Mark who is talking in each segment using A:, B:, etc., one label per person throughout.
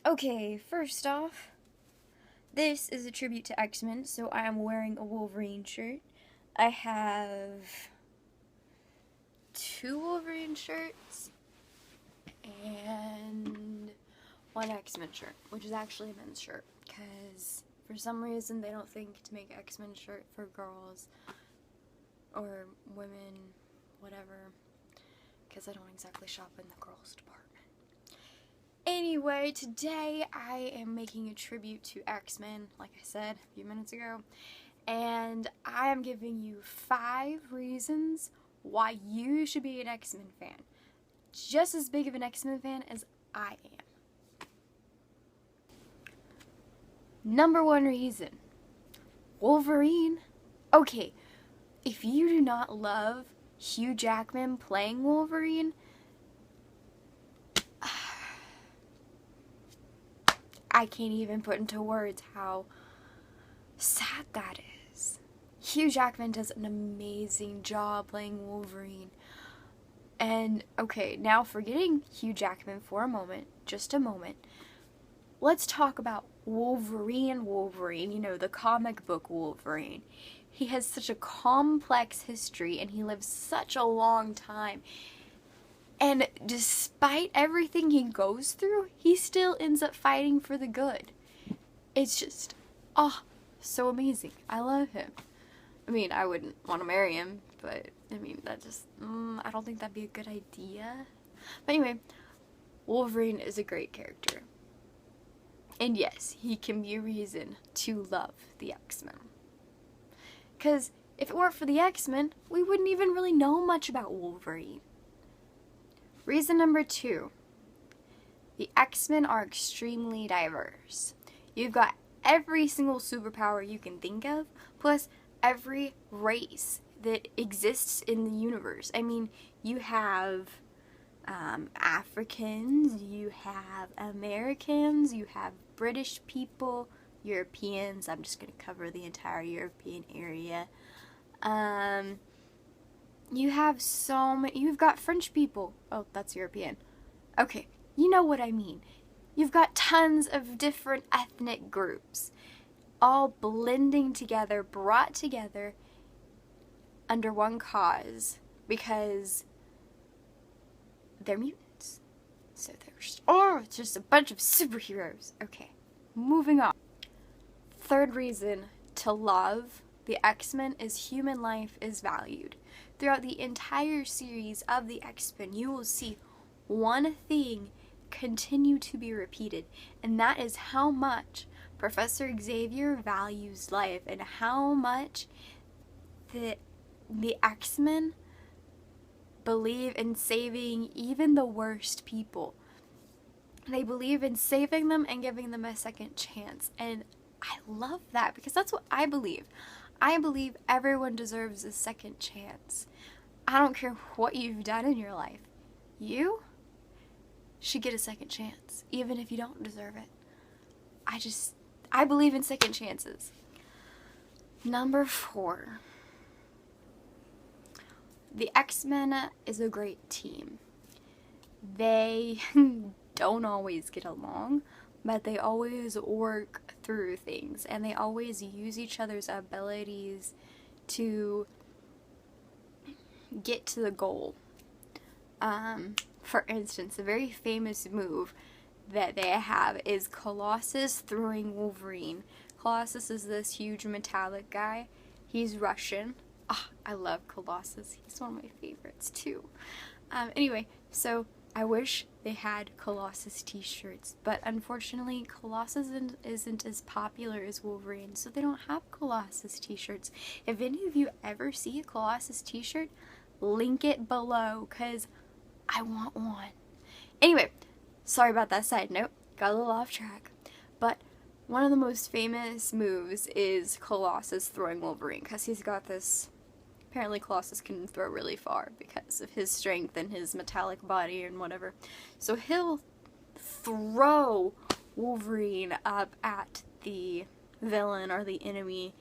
A: Okay, first off, this is a tribute to X-Men, so I am wearing a Wolverine shirt. I have two Wolverine shirts and one X-Men shirt, which is actually a men's shirt, because for some reason they don't think to make X-Men shirt for girls or women, whatever, because I don't exactly shop in the girls department. Anyway, today I am making a tribute to X-Men, like I said a few minutes ago, and I am giving you 5 reasons why you should be an X-Men fan. Just as big of an X-Men fan as I am. Number 1 reason. Wolverine. Okay, if you do not love Hugh Jackman playing Wolverine, I can't even put into words how sad that is. Hugh Jackman does an amazing job playing Wolverine. And, okay, now forgetting Hugh Jackman for a moment, just a moment, let's talk about Wolverine, you know, the comic book Wolverine. He has such a complex history and he lives such a long time. And despite everything he goes through, he still ends up fighting for the good. It's just, so amazing. I love him. I mean, I wouldn't want to marry him, but, I mean, that just, I don't think that'd be a good idea. But anyway, Wolverine is a great character. And yes, he can be a reason to love the X-Men. Because if it weren't for the X-Men, we wouldn't even really know much about Wolverine. Reason number 2. The X-Men are extremely diverse. You've got every single superpower you can think of, plus every race that exists in the universe. I mean, you have Africans, you have Americans, you have British people, Europeans. I'm just going to cover the entire European area. You have you've got French people. Oh, that's European. Okay, you know what I mean. You've got tons of different ethnic groups, all blending together, brought together under one cause, because they're mutants. So it's just a bunch of superheroes. Okay, moving on. 3rd reason to love the X-Men is human life is valued. Throughout the entire series of the X-Men, you will see one thing continue to be repeated, and that is how much Professor Xavier values life and how much the X-Men believe in saving even the worst people. They believe in saving them and giving them a second chance, and I love that because that's what I believe. I believe everyone deserves a second chance. I don't care what you've done in your life. You should get a second chance, even if you don't deserve it. I believe in second chances. Number 4. The X-Men is a great team. They don't always get along, but they always work through things, and they always use each other's abilities to get to the goal. For instance, a very famous move that they have is Colossus throwing Wolverine. Colossus is this huge metallic guy. He's Russian. I love Colossus. He's one of my favorites too. Anyway, so I wish they had Colossus t-shirts, but unfortunately Colossus isn't as popular as Wolverine, so they don't have Colossus t-shirts. If any of you ever see a Colossus t-shirt, link it below, because I want one. Anyway, sorry about that side note, got a little off track, but one of the most famous moves is Colossus throwing Wolverine, because he's got this. Apparently Colossus can throw really far because of his strength and his metallic body and whatever. So he'll throw Wolverine up at the villain or the enemy,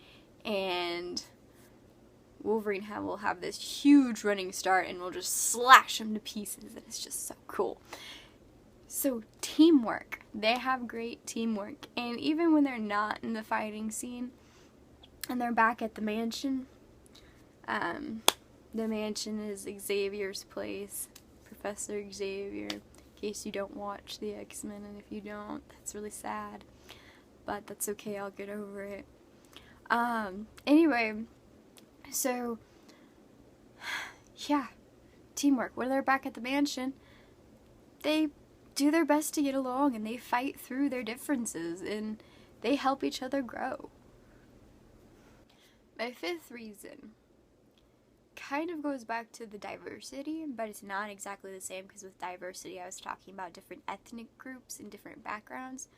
A: and Wolverine will have this huge running start and will just slash him to pieces, and it's just so cool. So teamwork. They have great teamwork. And even when they're not in the fighting scene and they're back at the mansion, the mansion is Xavier's place, Professor Xavier, in case you don't watch the X-Men, and if you don't, that's really sad. But that's okay, I'll get over it. Anyway, so, yeah, teamwork. When they're back at the mansion, they do their best to get along, and they fight through their differences, and they help each other grow. My fifth reason kind of goes back to the diversity, but it's not exactly the same, because with diversity I was talking about different ethnic groups and different backgrounds.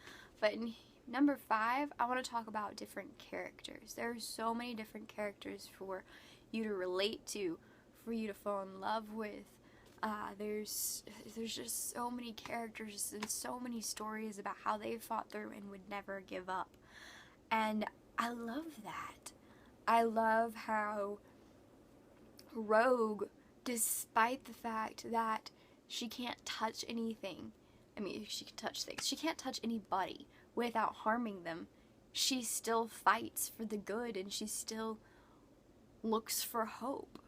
A: But in number 5, I want to talk about different characters. There are so many different characters for you to relate to, for you to fall in love with. There's just so many characters and so many stories about how they fought through and would never give up. And I love that. I love how Rogue, despite the fact that she can't touch anything, I mean, she can touch things, she can't touch anybody without harming them, she still fights for the good, and she still looks for hope.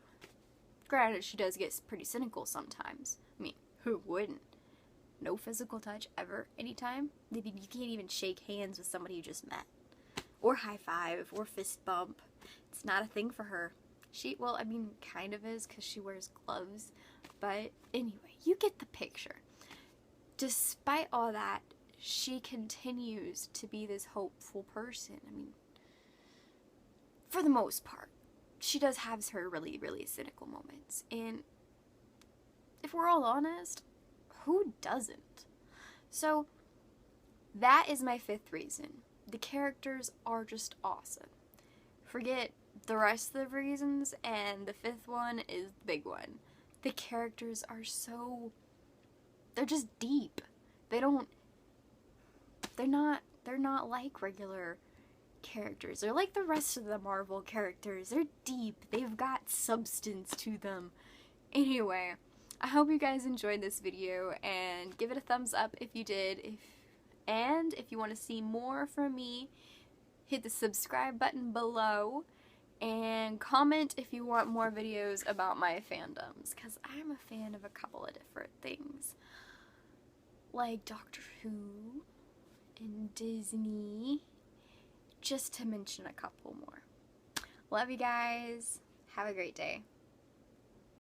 A: Granted, she does get pretty cynical sometimes. I mean, who wouldn't? No physical touch ever, anytime. You can't even shake hands with somebody you just met. Or high five, or fist bump. It's not a thing for her. Well, I mean, kind of is, because she wears gloves. But anyway, you get the picture. Despite all that, she continues to be this hopeful person. I mean, for the most part. She does have her really, really cynical moments. And if we're all honest, who doesn't? So, that is my 5th reason. The characters are just awesome. Forget the rest of the reasons, and the 5th one is the big one. The characters are they're just deep. They're not like regular characters. They're like the rest of the Marvel characters. They're deep. They've got substance to them. Anyway, I hope you guys enjoyed this video, and give it a thumbs up if you did. If you want to see more from me, hit the subscribe button below, and comment if you want more videos about my fandoms, because I'm a fan of a couple of different things, like Doctor Who and Disney, just to mention a couple more. Love you guys. Have a great day.